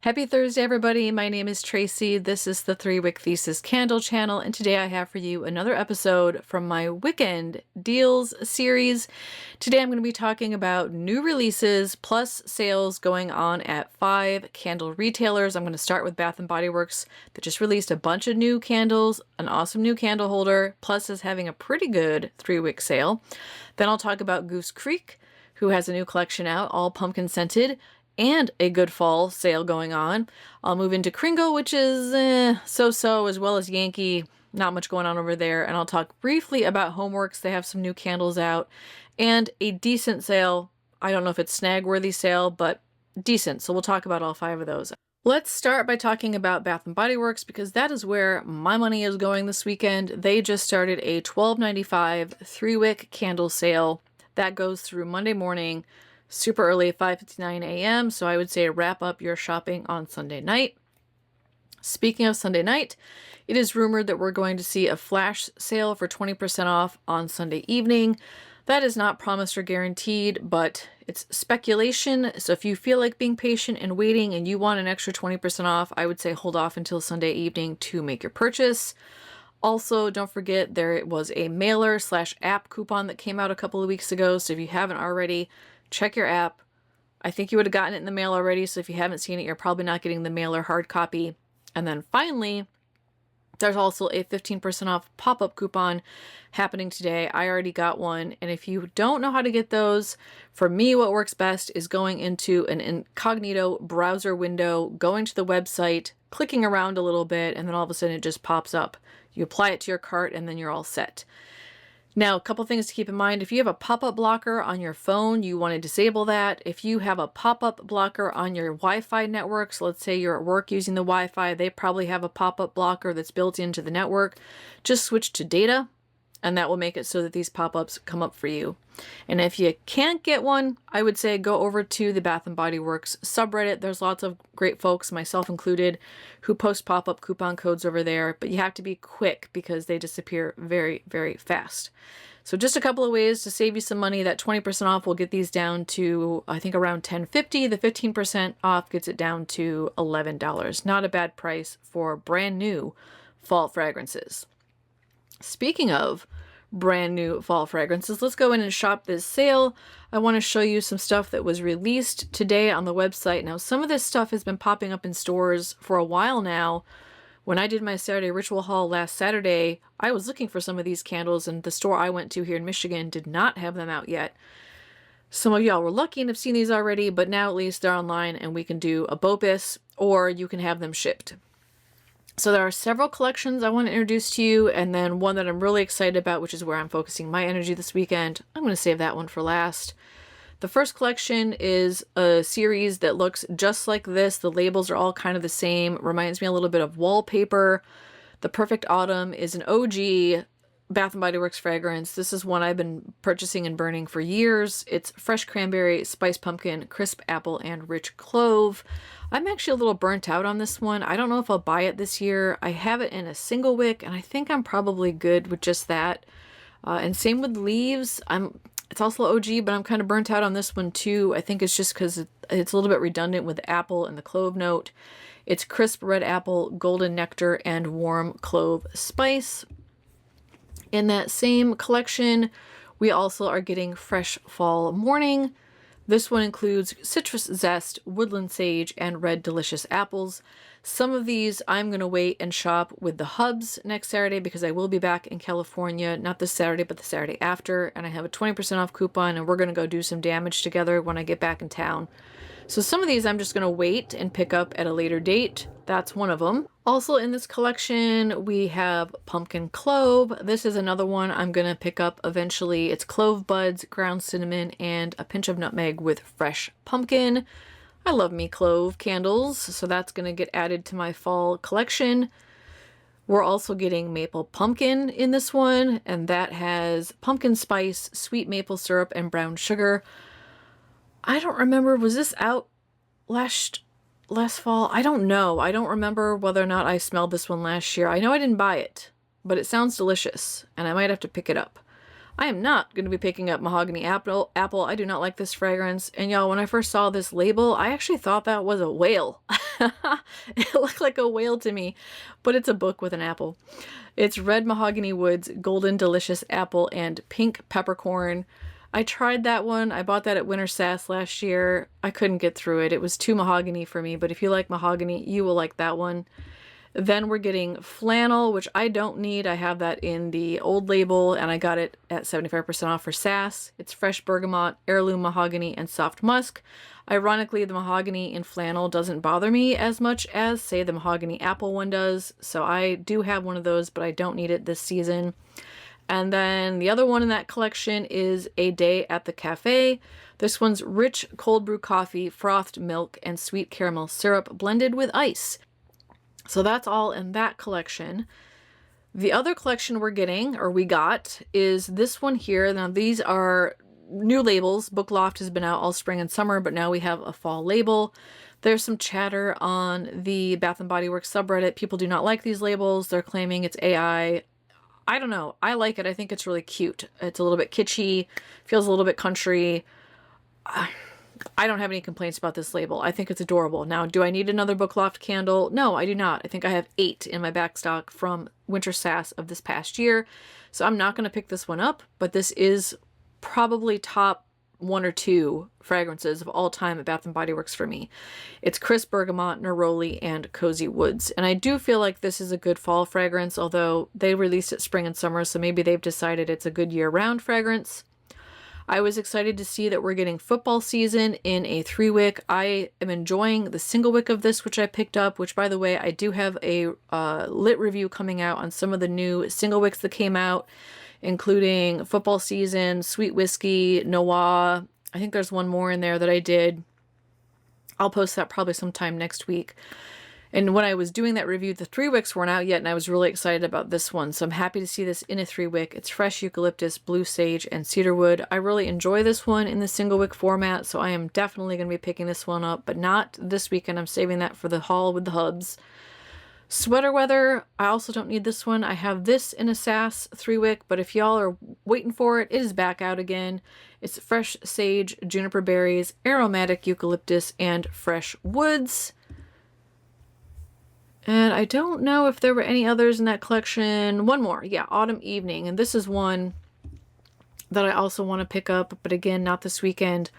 Happy Thursday, everybody. My name is Tracy. This is the 3-Wick Thesis Candle channel, and today I have for you another episode from my Wick-end Deals series. Today I'm going to be talking about new releases plus sales going on at 5 candle retailers. I'm going to start with Bath & Body Works that just released a bunch of new candles, an awesome new candle holder, plus is having a pretty good 3-wick sale. Then I'll talk about Goose Creek, who has a new collection out, all pumpkin scented, and a good fall sale going on. I'll move into Kringle, which is so-so, as well as Yankee. Not much going on over there. And I'll talk briefly about Homeworx. They have some new candles out and a decent sale. I don't know if it's snag-worthy sale, but decent. So we'll talk about all 5 of those. Let's start by talking about Bath & Body Works because that is where my money is going this weekend. They just started a $12.95 3-wick candle sale. That goes through Monday morning, super early at 5:59 a.m. So I would say wrap up your shopping on Sunday night. Speaking of Sunday night, it is rumored that we're going to see a flash sale for 20% off on Sunday evening. That is not promised or guaranteed, but it's speculation. So if you feel like being patient and waiting and you want an extra 20% off, I would say hold off until Sunday evening to make your purchase. Also, don't forget there was a mailer/app coupon that came out a couple of weeks ago. So if you haven't already, check your app. I think you would have gotten it in the mail already, so if you haven't seen it, you're probably not getting the mailer hard copy. And then finally, there's also a 15% off pop-up coupon happening today. I already got one, and if you don't know how to get those, for me, what works best is going into an incognito browser window, going to the website, clicking around a little bit, and then all of a sudden it just pops up. You apply it to your cart, and then you're all set. Now, a couple things to keep in mind. If you have a pop-up blocker on your phone, you want to disable that. If you have a pop-up blocker on your Wi-Fi network, so let's say you're at work using the Wi-Fi, they probably have a pop-up blocker that's built into the network. Just switch to data, and that will make it so that these pop-ups come up for you. And if you can't get one, I would say go over to the Bath & Body Works subreddit. There's lots of great folks, myself included, who post pop-up coupon codes over there, but you have to be quick because they disappear very, very fast. So just a couple of ways to save you some money. That 20% off will get these down to, I think, around $10.50. The 15% off gets it down to $11. Not a bad price for brand new fall fragrances. Speaking of brand new fall fragrances, let's go in and shop this sale. I want to show you some stuff that was released today on the website. Now, some of this stuff has been popping up in stores for a while now. When I did my Saturday ritual haul last Saturday, I was looking for some of these candles, and the store I went to here in Michigan did not have them out yet. Some of y'all were lucky and have seen these already, but now at least they're online and we can do a BOPIS, or you can have them shipped. So there are several collections I want to introduce to you, and then one that I'm really excited about, which is where I'm focusing my energy this weekend. I'm going to save that one for last. The first collection is a series that looks just like this. The labels are all kind of the same. Reminds me a little bit of Wallpaper. The Perfect Autumn is an OG Bath & Body Works fragrance. This is one I've been purchasing and burning for years. It's fresh cranberry, spiced pumpkin, crisp apple, and rich clove. I'm actually a little burnt out on this one. I don't know if I'll buy it this year. I have it in a single wick, and I think I'm probably good with just that. And same with Leaves. It's also OG, but I'm kind of burnt out on this one too. I think it's just because it's a little bit redundant with the apple and the clove note. It's crisp red apple, golden nectar, and warm clove spice. In that same collection, we also are getting Fresh Fall Morning. This one includes citrus zest, woodland sage, and red delicious apples. Some of these I'm going to wait and shop with the hubs next Saturday because I will be back in California, not this Saturday, but the Saturday after, and I have a 20% off coupon, and we're going to go do some damage together when I get back in town. So some of these I'm just going to wait and pick up at a later date. That's one of them. Also in this collection, we have Pumpkin Clove. This is another one I'm going to pick up eventually. It's clove buds, ground cinnamon, and a pinch of nutmeg with fresh pumpkin. I love me clove candles, so that's going to get added to my fall collection. We're also getting maple pumpkin in this one, and that has pumpkin spice, sweet maple syrup, and brown sugar. I don't remember, was this out last fall? I don't know. I don't remember whether or not I smelled this one last year. I know I didn't buy it, but it sounds delicious, and I might have to pick it up. I am not going to be picking up Mahogany Apple. I do not like this fragrance. And y'all, when I first saw this label, I actually thought that was a whale. It looked like a whale to me, but it's a book with an apple. It's red mahogany woods, golden delicious apple, and pink peppercorn. I tried that one. I bought that at Winter Sass last year. I couldn't get through it. It was too mahogany for me, but if you like mahogany, you will like that one. Then we're getting flannel, which I don't need. I have that in the old label, and I got it at 75% off for Sass. It's fresh bergamot, heirloom mahogany, and soft musk. Ironically, the mahogany in flannel doesn't bother me as much as, say, the mahogany apple one does. So I do have one of those, but I don't need it this season. And then the other one in that collection is A Day at the Cafe. This one's rich cold brew coffee, frothed milk, and sweet caramel syrup blended with ice. So that's all in that collection. The other collection we're getting, or we got, is this one here. Now these are new labels. Book Loft has been out all spring and summer, but now we have a fall label. There's some chatter on the Bath & Body Works subreddit. People do not like these labels. They're claiming it's AI. I don't know. I like it. I think it's really cute. It's a little bit kitschy, feels a little bit country. I don't have any complaints about this label. I think it's adorable. Now, do I need another Book Loft candle? No, I do not. I think I have 8 in my backstock from Winter Sass of this past year. So I'm not going to pick this one up, but this is probably top 1 or 2 fragrances of all time at Bath & Body Works for me. It's crisp bergamot, neroli, and cozy woods. And I do feel like this is a good fall fragrance, although they released it spring and summer, so maybe they've decided it's a good year-round fragrance. I was excited to see that we're getting football season in a 3-wick. I am enjoying the Single-Wick of this, which I picked up, which, by the way, I do have a lit review coming out on some of the new Single-Wicks that came out, including football season, sweet whiskey, Noir. I think there's one more in there that I did. I'll post that probably sometime next week. And when I was doing that review, the 3-wicks weren't out yet, and I was really excited about this one. So I'm happy to see this in a 3-wick. It's fresh eucalyptus, blue sage, and cedarwood. I really enjoy this one in the single-wick format, so I am definitely going to be picking this one up, but not this weekend. I'm saving that for the haul with the hubs. Sweater weather, I also don't need this one. I have this in a Sass 3-wick, but if y'all are waiting for it, it is back out again. It's fresh sage, juniper berries, aromatic eucalyptus, and fresh woods. And I don't know if there were any others in that collection. One more. Yeah, Autumn Evening. And this is one that I also want to pick up, but again, not this weekend.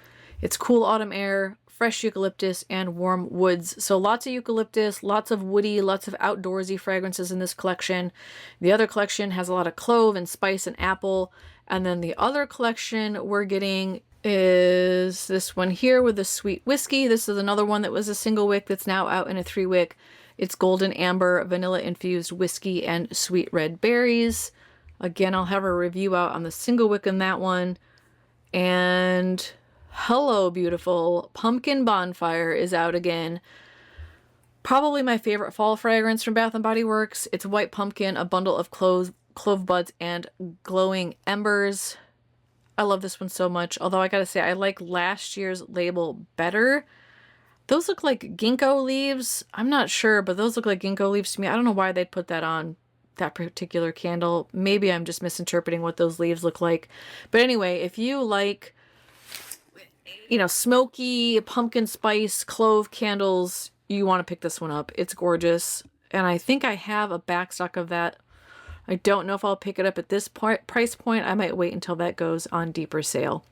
It's cool autumn air, fresh eucalyptus, and warm woods. So lots of eucalyptus, lots of woody, lots of outdoorsy fragrances in this collection. The other collection has a lot of clove and spice and apple. And then the other collection we're getting is this one here with the sweet whiskey. This is another one that was a single wick that's now out in a 3-wick. It's golden amber, vanilla infused whiskey, and sweet red berries. Again, I'll have a review out on the single wick in that one. And hello, beautiful. Pumpkin Bonfire is out again. Probably my favorite fall fragrance from Bath & Body Works. It's white pumpkin, a bundle of clove buds, and glowing embers. I love this one so much. Although I gotta say, I like last year's label better. Those look like ginkgo leaves. I'm not sure, but those look like ginkgo leaves to me. I don't know why they'd put that on that particular candle. Maybe I'm just misinterpreting what those leaves look like. But anyway, if you like, you know, smoky pumpkin spice clove candles, you want to pick this one up. It's gorgeous. And I think I have a backstock of that. I don't know if I'll pick it up at this price point. I might wait until that goes on deeper sale.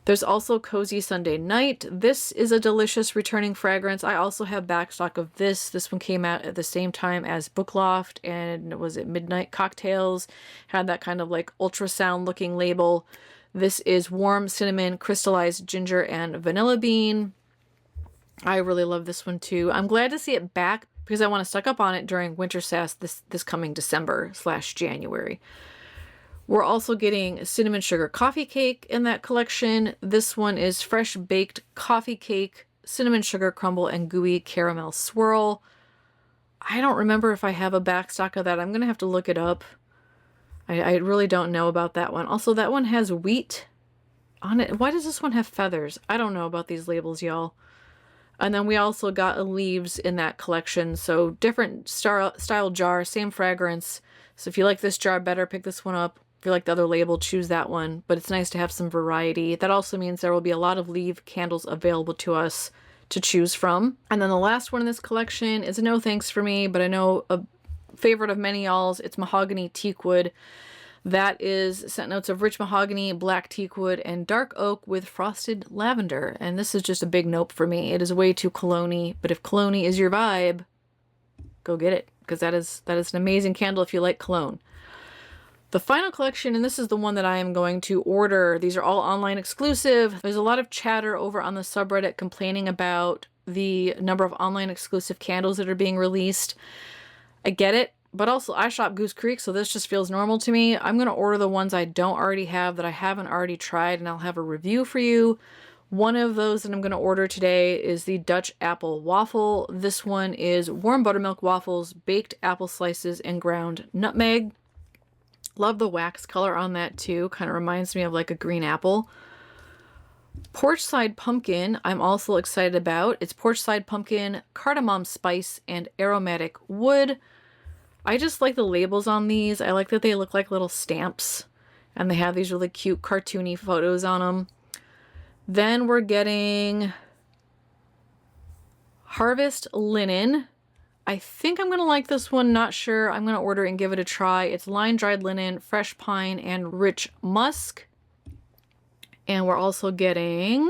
There's also Cozy Sunday Night. This is a delicious returning fragrance. I also have backstock of this. This one came out at the same time as Book Loft, and was it Midnight Cocktails? Had that kind of like ultrasound looking label. This is warm cinnamon, crystallized ginger, and vanilla bean. I really love this one too. I'm glad to see it back because I want to stock up on it during Winter Sass this coming December/January. We're also getting cinnamon sugar coffee cake in that collection. This one is fresh baked coffee cake, cinnamon sugar crumble, and gooey caramel swirl. I don't remember if I have a backstock of that. I'm going to have to look it up. I really don't know about that one. Also, that one has wheat on it. Why does this one have feathers? I don't know about these labels, y'all. And then we also got leaves in that collection. So different style jar, same fragrance. So if you like this jar better, pick this one up. If feel like the other label, choose that one, but it's nice to have some variety. That also means there will be a lot of leaf candles available to us to choose from. And then the last one in this collection is a no thanks for me, but I know a favorite of many y'all's. It's mahogany teakwood. That is scent notes of rich mahogany, black teakwood, and dark oak with frosted lavender. And this is just a big nope for me. It is way too cologne-y, but if cologne is your vibe, go get it, because that is an amazing candle if you like cologne. The final collection, and this is the one that I am going to order. These are all online exclusive. There's a lot of chatter over on the subreddit complaining about the number of online exclusive candles that are being released. I get it. But also, I shop Goose Creek, so this just feels normal to me. I'm going to order the ones I don't already have that I haven't already tried, and I'll have a review for you. One of those that I'm going to order today is the Dutch Apple Waffle. This one is warm buttermilk waffles, baked apple slices, and ground nutmeg. Love the wax color on that too. Kind of reminds me of like a green apple. Porchside pumpkin, I'm also excited about. It's porchside pumpkin, cardamom spice, and aromatic wood. I just like the labels on these. I like that they look like little stamps and they have these really cute cartoony photos on them. Then we're getting Harvest Linen. I think I'm going to like this one, not sure. I'm going to order and give it a try. It's line dried linen, fresh pine, and rich musk. And we're also getting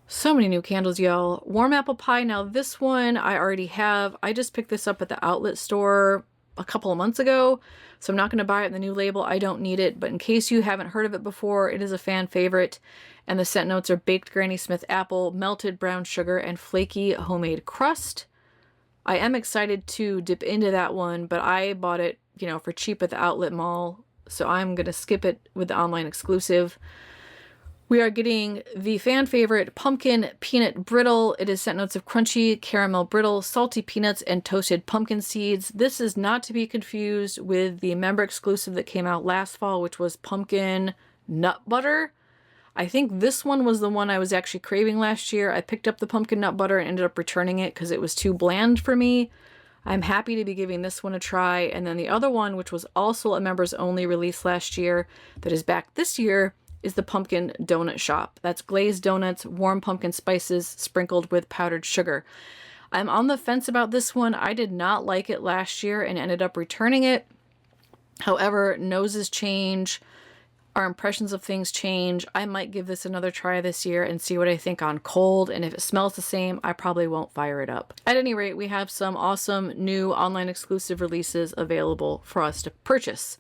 so many new candles, y'all. Warm apple pie. Now this one I already have. I just picked this up at the outlet store a couple of months ago, so I'm not going to buy it in the new label. I don't need it, but in case you haven't heard of it before, it is a fan favorite. And the scent notes are baked Granny Smith apple, melted brown sugar, and flaky homemade crust. I am excited to dip into that one, but I bought it, you know, for cheap at the outlet mall, so I'm going to skip it with the online exclusive. We are getting the fan favorite pumpkin peanut brittle. It is scent notes of crunchy caramel brittle, salty peanuts, and toasted pumpkin seeds. This is not to be confused with the member exclusive that came out last fall, which was pumpkin nut butter. I think this one was the one I was actually craving last year. I picked up the pumpkin nut butter and ended up returning it because it was too bland for me. I'm happy to be giving this one a try. And then the other one, which was also a members only release last year that is back this year, is the Pumpkin Donut Shop. That's glazed donuts, warm pumpkin spices, sprinkled with powdered sugar. I'm on the fence about this one. I did not like it last year and ended up returning it. However, noses change, our impressions of things change. I might give this another try this year and see what I think on cold, and if it smells the same, I probably won't fire it up. At any rate, we have some awesome new online exclusive releases available for us to purchase.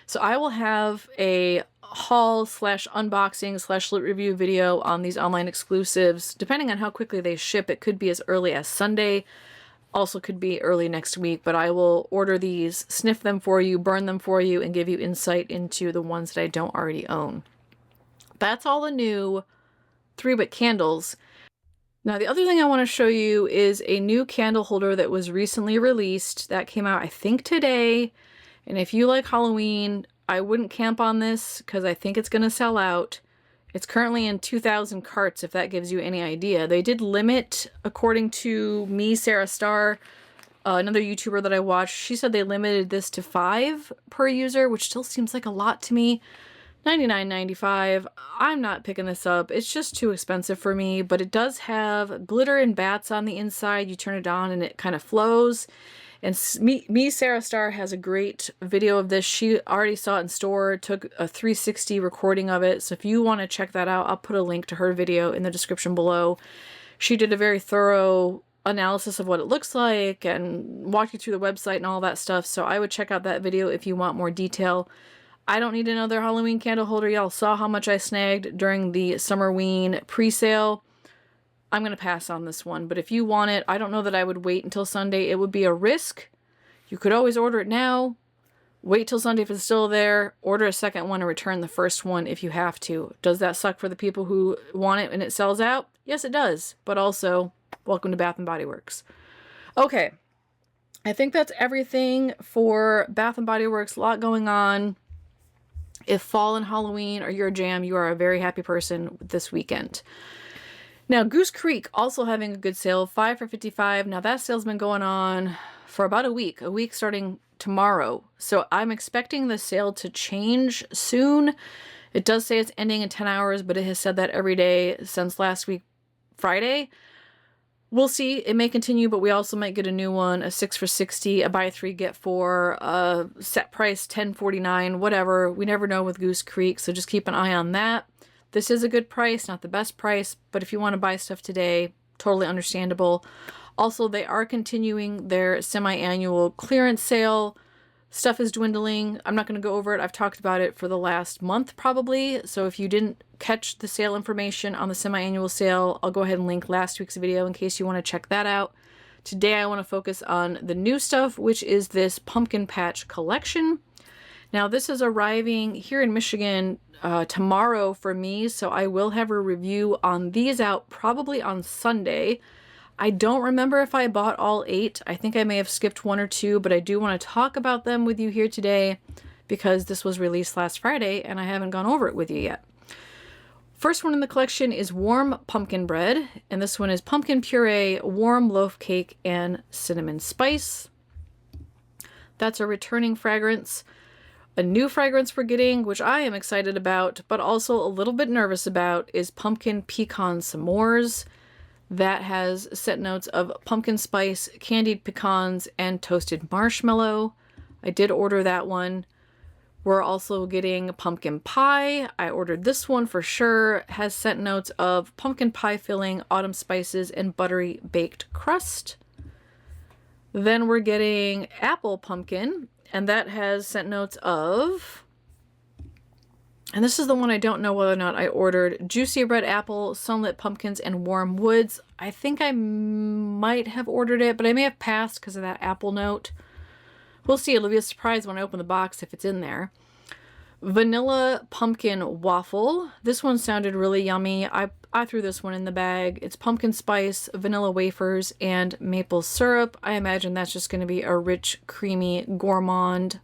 So I will have a haul slash unboxing slash lit review video on these online exclusives. Depending on how quickly they ship, it could be as early as Sunday. Also could be early next week, but I will order these, sniff them for you, burn them for you, and give you insight into the ones that I don't already own. That's all the new 3-wick candles. Now the other thing I want to show you is a new candle holder that was recently released. That came out, I think, today. And if you like Halloween, I wouldn't camp on this because I think it's going to sell out. It's currently in 2,000 carts, if that gives you any idea. They did limit, according to me, Sarah Starr, another YouTuber that I watched, she said they limited this to 5 per user, which still seems like a lot to me. $99.95. I'm not picking this up. It's just too expensive for me, but it does have glitter and bats on the inside. You turn it on and it kind of flows. And me, Sarah Starr, has a great video of this. She already saw it in store, took a 360 recording of it. So if you want to check that out, I'll put a link to her video in the description below. She did a very thorough analysis of what it looks like and walked you through the website and all that stuff. So I would check out that video if you want more detail. I don't need another Halloween candle holder. Y'all saw how much I snagged during the Summerween pre-sale. I'm going to pass on this one, but if you want it, I don't know that I would wait until Sunday. It would be a risk. You could always order it now, wait till Sunday if it's still there, order a second one and return the first one if you have to. Does that suck for the people who want it and it sells out? Yes, it does, but also, welcome to Bath & Body Works. Okay, I think that's everything for Bath & Body Works. A lot going on. If fall and Halloween are your jam, you are a very happy person this weekend. Now, Goose Creek also having a good sale, 5 for $55. Now, that sale's been going on for about a week starting tomorrow. So I'm expecting the sale to change soon. It does say it's ending in 10 hours, but it has said that every day since last week, Friday. We'll see. It may continue, but we also might get a new one, a 6 for $60, a buy 3 get 4, a set price $10.49, whatever. We never know with Goose Creek, so just keep an eye on that. This is a good price, not the best price, but if you want to buy stuff today, totally understandable. Also, they are continuing their semi-annual clearance sale. Stuff is dwindling. I'm not going to go over it. I've talked about it for the last month probably. So if you didn't catch the sale information on the semi-annual sale, I'll go ahead and link last week's video in case you want to check that out. Today I want to focus on the new stuff, which is this pumpkin patch collection. Now this is arriving here in Michigan tomorrow for me, so I will have a review on these out probably on Sunday. I don't remember if I bought all 8. I think I may have skipped 1 or 2, but I do want to talk about them with you here today because this was released last Friday and I haven't gone over it with you yet. First one in the collection is warm pumpkin bread, and this one is pumpkin puree, warm loaf cake, and cinnamon spice. That's a returning fragrance. A new fragrance we're getting, which I am excited about, but also a little bit nervous about, is pumpkin pecan s'mores. That has scent notes of pumpkin spice, candied pecans, and toasted marshmallow. I did order that one. We're also getting pumpkin pie. I ordered this one for sure. Has scent notes of pumpkin pie filling, autumn spices, and buttery baked crust. Then we're getting apple pumpkin, and that has scent notes of... And this is the one I don't know whether or not I ordered. Juicy red apple, sunlit pumpkins, and warm woods. I think I might have ordered it, but I may have passed because of that apple note. We'll see. It'll be a surprise when I open the box if it's in there. Vanilla pumpkin waffle. This one sounded really yummy. I threw this one in the bag. It's pumpkin spice, vanilla wafers, and maple syrup. I imagine that's just going to be a rich, creamy, gourmand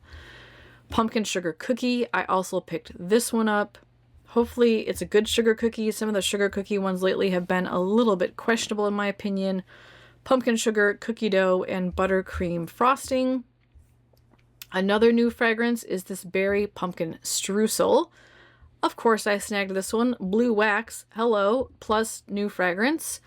pumpkin sugar cookie. I also picked this one up. Hopefully it's a good sugar cookie. Some of the sugar cookie ones lately have been a little bit questionable in my opinion. Pumpkin sugar, cookie dough, and buttercream frosting. Another new fragrance is this berry pumpkin streusel. Of course I snagged this one. Blue wax, hello, plus new fragrance.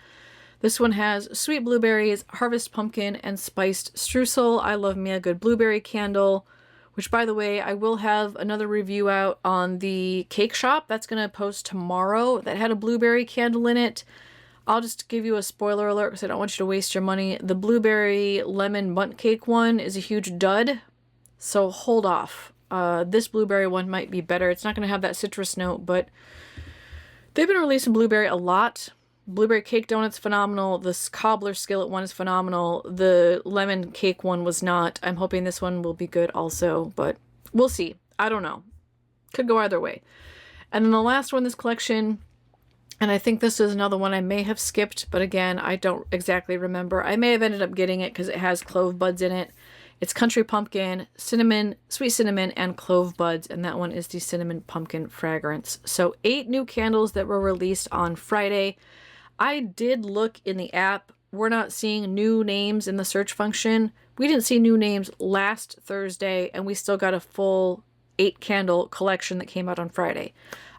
This one has sweet blueberries, harvest pumpkin, and spiced streusel. I love me a good blueberry candle. Which, by the way, I will have another review out on the cake shop. That's going to post tomorrow. That had a blueberry candle in it. I'll just give you a spoiler alert because I don't want you to waste your money. The blueberry lemon bundt cake one is a huge dud. So hold off. This blueberry one might be better. It's not going to have that citrus note, but they've been releasing blueberry a lot. Blueberry cake donut's phenomenal. This cobbler skillet one is phenomenal. The lemon cake one was not. I'm hoping this one will be good also, but we'll see. I don't know. Could go either way. And then the last one in this collection, and I think this is another one I may have skipped, but again, I don't exactly remember. I may have ended up getting it because it has clove buds in it. It's country pumpkin, cinnamon, sweet cinnamon, and clove buds, and that one is the cinnamon pumpkin fragrance. So 8 new candles that were released on Friday. I did look in the app. We're not seeing new names in the search function. We didn't see new names last Thursday, and we still got a full 8 candle collection that came out on Friday.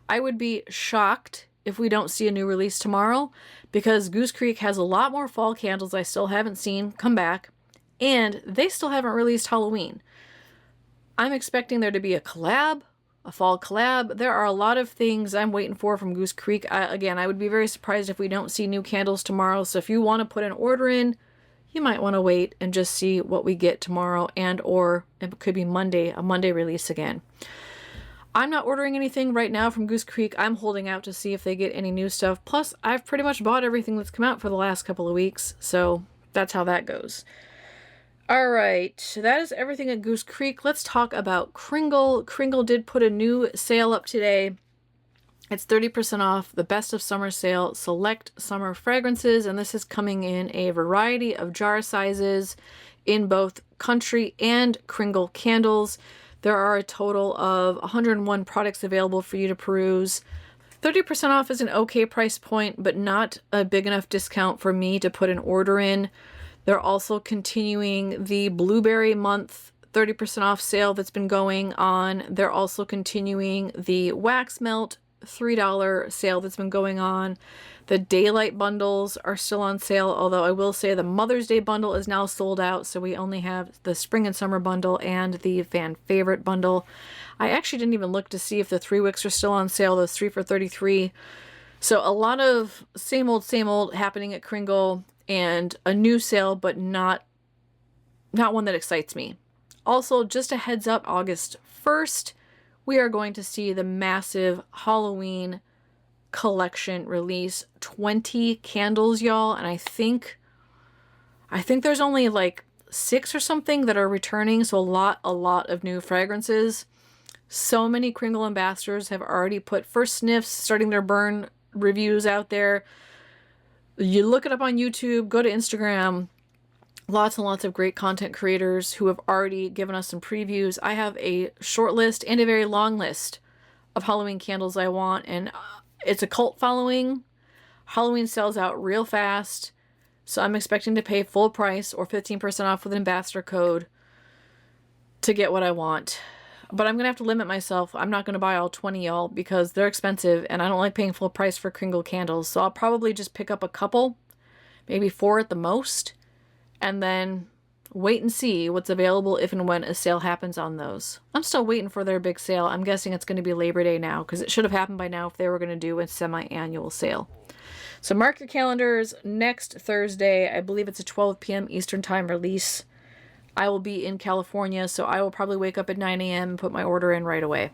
I would be shocked if we don't see a new release tomorrow because Goose Creek has a lot more fall candles I still haven't seen come back, and they still haven't released Halloween. I'm expecting there to be a collab, a fall collab. There are a lot of things I'm waiting for from Goose Creek. Again, I would be very surprised if we don't see new candles tomorrow. So if you want to put an order in, you might want to wait and just see what we get tomorrow, and or it could be Monday, a Monday release again. I'm not ordering anything right now from Goose Creek. I'm holding out to see if they get any new stuff. Plus, I've pretty much bought everything that's come out for the last couple of weeks. So that's how that goes. All right, that is everything at Goose Creek. Let's talk about Kringle. Kringle did put a new sale up today. It's 30% off the best of summer sale, select summer fragrances, and this is coming in a variety of jar sizes in both country and Kringle candles. There are a total of 101 products available for you to peruse. 30% off is an okay price point, but not a big enough discount for me to put an order in. They're also continuing the Blueberry Month 30% off sale that's been going on. They're also continuing the Wax Melt $3 sale that's been going on. The Daylight bundles are still on sale, although I will say the Mother's Day bundle is now sold out, so we only have the Spring and Summer bundle and the Fan Favorite bundle. I actually didn't even look to see if the 3 wicks are still on sale, those 3 for $33. So a lot of same old happening at Kringle, and a new sale, but not one that excites me. Also, just a heads up, August 1st, we are going to see the massive Halloween collection release. 20 candles, y'all, and I think there's only like 6 or something that are returning, so a lot of new fragrances. So many Kringle ambassadors have already put first sniffs, starting their burn reviews out there. You look it up on YouTube, go to Instagram. Lots and lots of great content creators who have already given us some previews. I have a short list and a very long list of Halloween candles I want, and it's a cult following. Halloween sells out real fast, so I'm expecting to pay full price or 15% off with an ambassador code to get what I want. But I'm going to have to limit myself. I'm not going to buy all 20, y'all, because they're expensive, and I don't like paying full price for Kringle candles. So I'll probably just pick up a couple, maybe 4 at the most, and then wait and see what's available if and when a sale happens on those. I'm still waiting for their big sale. I'm guessing it's going to be Labor Day now, because it should have happened by now if they were going to do a semi-annual sale. So mark your calendars. Next Thursday, I believe it's a 12 p.m. Eastern Time release. I will be in California, so I will probably wake up at 9 a.m. and put my order in right away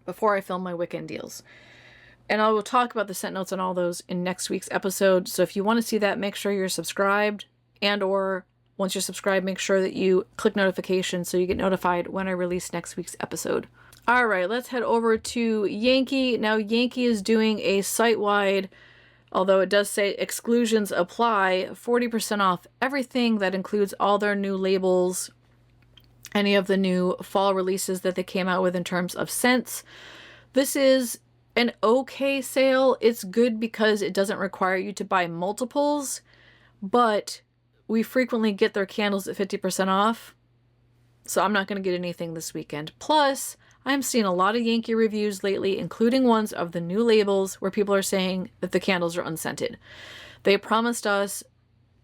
before I film my Wick-end deals. And I will talk about the scent notes on all those in next week's episode. So if you want to see that, make sure you're subscribed, and or once you're subscribed, make sure that you click notifications so you get notified when I release next week's episode. All right, let's head over to Yankee. Now, Yankee is doing a site-wide, although it does say exclusions apply, 40% off everything. That includes all their new labels, any of the new fall releases that they came out with in terms of scents. This is an okay sale. It's good because it doesn't require you to buy multiples, but we frequently get their candles at 50% off, so I'm not going to get anything this weekend. Plus, I'm seeing a lot of Yankee reviews lately, including ones of the new labels where people are saying that the candles are unscented. They promised us,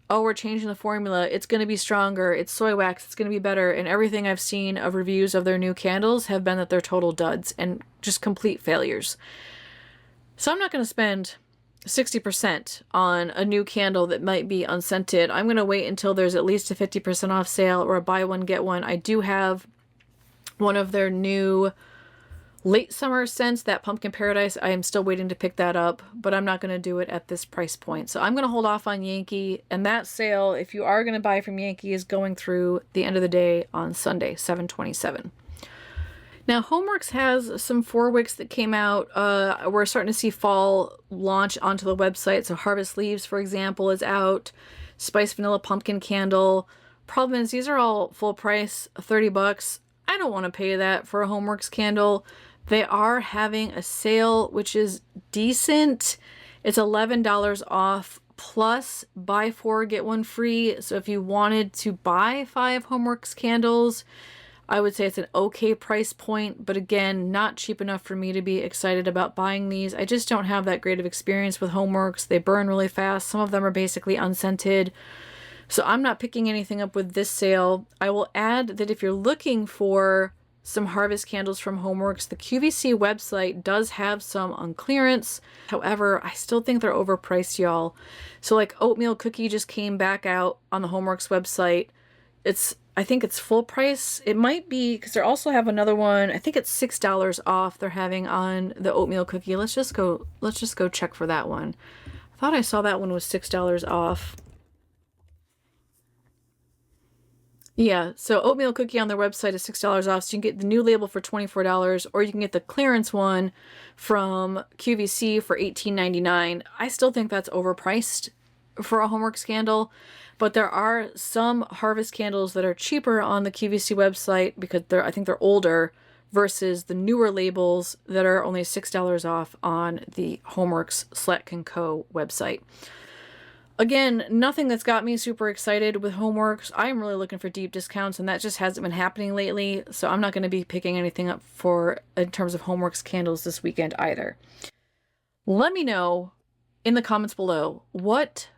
oh, we're changing the formula, it's going to be stronger, it's soy wax, it's going to be better, and everything I've seen of reviews of their new candles have been that they're total duds and just complete failures. So I'm not going to spend 60% on a new candle that might be unscented. I'm going to wait until there's at least a 50% off sale or a buy one get one. I do have one of their new late summer scents, that Pumpkin Paradise. I am still waiting to pick that up, but I'm not going to do it at this price point. So I'm going to hold off on Yankee, and that sale, if you are going to buy from Yankee, is going through the end of the day on Sunday, 7/27. Now, Homeworx has some 4 wicks that came out. We're starting to see fall launch onto the website. So Harvest Leaves, for example, is out. Spice Vanilla Pumpkin Candle. Problem is, these are all full price, $30. I don't want to pay that for a Homeworx candle. They are having a sale, which is decent. It's $11 off plus buy 4, get 1 free. So if you wanted to buy 5 Homeworx candles, I would say it's an okay price point, but again, not cheap enough for me to be excited about buying these. I just don't have that great of experience with Homeworx. They burn really fast. Some of them are basically unscented. So I'm not picking anything up with this sale. I will add that if you're looking for some harvest candles from Homeworx, the QVC website does have some on clearance. However, I still think they're overpriced, y'all. So like Oatmeal Cookie just came back out on the Homeworx website. I think it's full price. It might be, because they also have another one. I think it's $6 off they're having on the Oatmeal Cookie. Let's just go check for that one. I thought I saw that one was $6 off. Yeah, so Oatmeal Cookie on their website is $6 off, so you can get the new label for $24, or you can get the clearance one from QVC for $18.99. I still think that's overpriced for a Homeworx candle, but there are some harvest candles that are cheaper on the QVC website because I think they're older versus the newer labels that are only $6 off on the Homeworx Slack & Co. website. Again, nothing that's got me super excited with Homeworx. I'm really looking for deep discounts, and that just hasn't been happening lately, so I'm not going to be picking anything up in terms of Homeworx candles this weekend either. Let me know in the comments below, what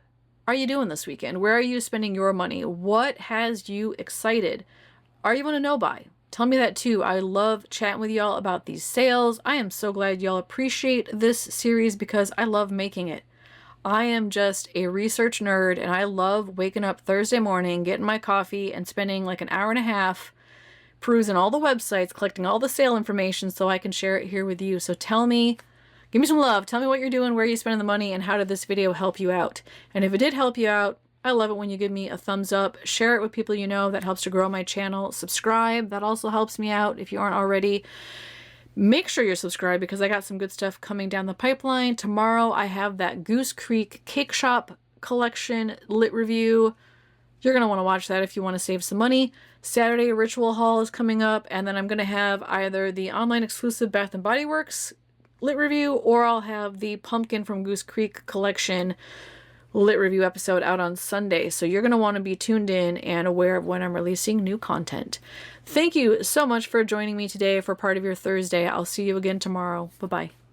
are you doing this weekend? Where are you spending your money? What has you excited? Are you on a no-buy? Tell me that too. I love chatting with y'all about these sales. I am so glad y'all appreciate this series because I love making it. I am just a research nerd, and I love waking up Thursday morning, getting my coffee, and spending like an hour and a half perusing all the websites, collecting all the sale information so I can share it here with you. So tell me, give me some love. Tell me what you're doing, where you're spending the money, and how did this video help you out? And if it did help you out, I love it when you give me a thumbs up. Share it with people you know. That helps to grow my channel. Subscribe. That also helps me out if you aren't already. Make sure you're subscribed because I got some good stuff coming down the pipeline. Tomorrow I have that Goose Creek Cake Shop collection lit review. You're going to want to watch that if you want to save some money. Saturday, a ritual haul is coming up, and then I'm going to have either the online exclusive Bath & Body Works lit review, or I'll have the Pumpkin from Goose Creek collection lit review episode out on Sunday. So you're going to want to be tuned in and aware of when I'm releasing new content. Thank you so much for joining me today for part of your Thursday. I'll see you again tomorrow. Bye-bye.